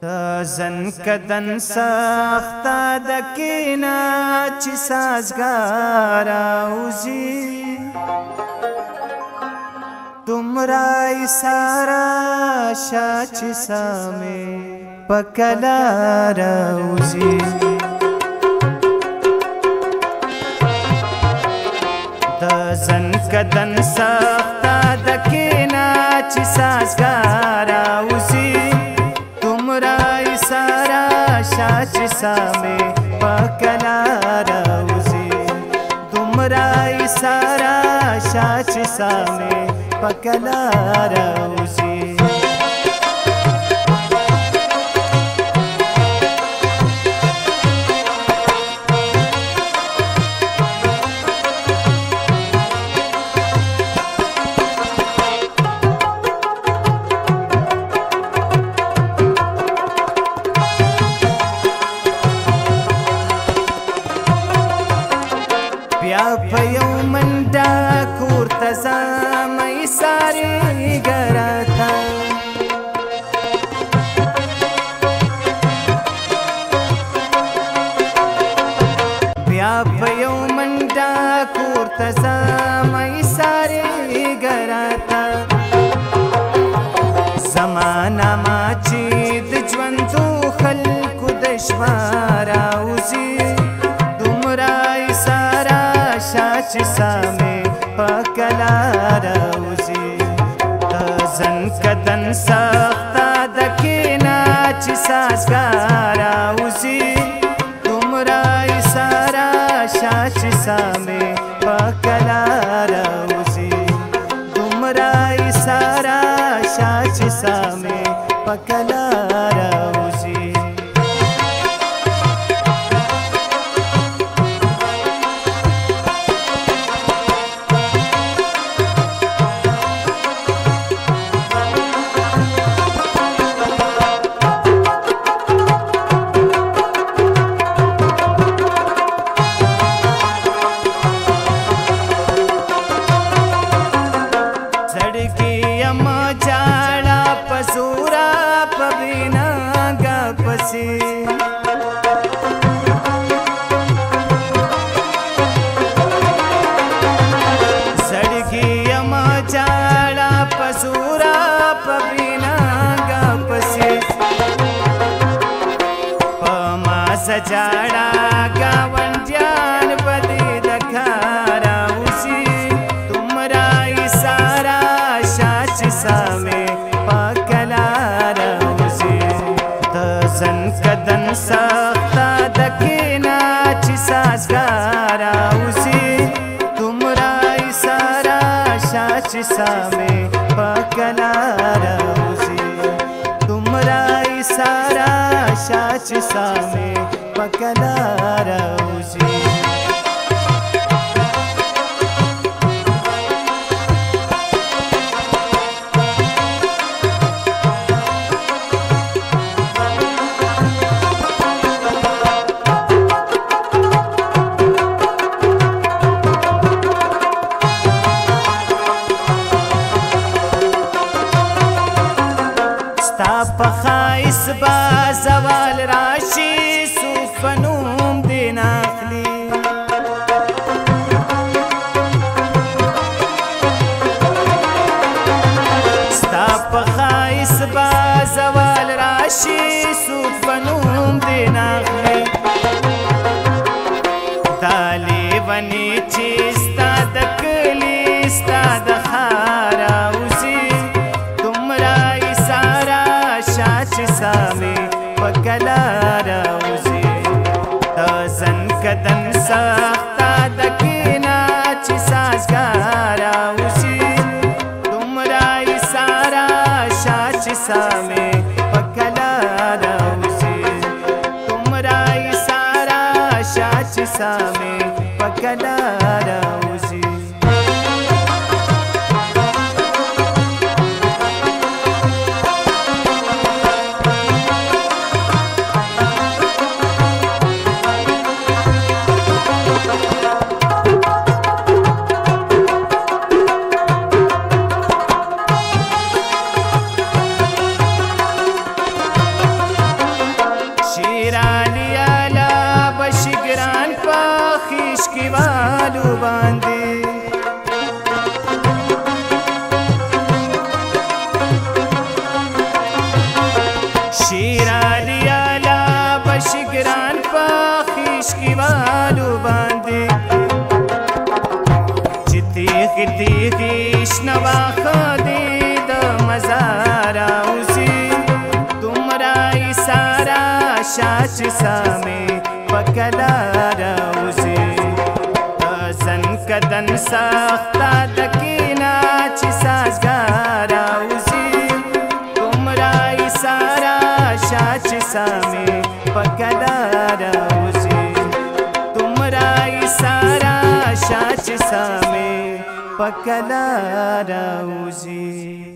زن کدن سخت دکینا چی سازگارا اوزی تمرای سارا شاچ سامے پکلارا اوزی زن کدن سخت دکینا چی سازگارا اوزی تمرای سارا شاچ سامے پکلارا اوزی تمرای سارا شاچ سامے پکلارا اوزی بیا پیو منڈا کورتزا مئی ساری گراتا بیا پیو منڈا کورتزا مئی ساری گراتا زمانہ ماچی دجوندو خلکو دشوارا اوزی تمرای سارا شاچ سامے پکلارا اوزی زن کدن سخت دکینا چی سازگارا اوزی تمرای سارا شاچ سامے پکلارا اوزی تمرای سارا شاچ سامے پکلارا اوزی सजाड़ा गावंडियान बदी दखारा उसी तुमराई सारा शाच सामे पकलारा उसी दसन कदन सख्ता दकीना ची साजगारा उसी तुमराई सारा शाच सामे पकलारा उसी तुमराई सारा शाच सामे पकलारा उसी स्ता पखाइस बा जवाल राशि सुफनूम दिन आखली स्ता पखाइस बा जवाल राशि सुफनूम दिन आखली दाली वनी चिस्ता दकली स्ता दखारा उसी तुमराई सारा शाच सामे पकलारा उसी दसन कदन सख्ता दकीना ची साजगारा उसी तुमराई सारा शाच सामे पकलारा उसी तुमराई सारा शाच सामे पकलारा उसी عشقی والو باندې چې تیغې تیغې شنوا خدي د مزار اوسي دومره ایساره شه چې سامې په کلار اوسي زن کدن سخته د کینا چې سازګار اوسي دومره ایساره شه چې سامې په کلار اوسي دومره ایساره شه چې سامې په کلار اوسي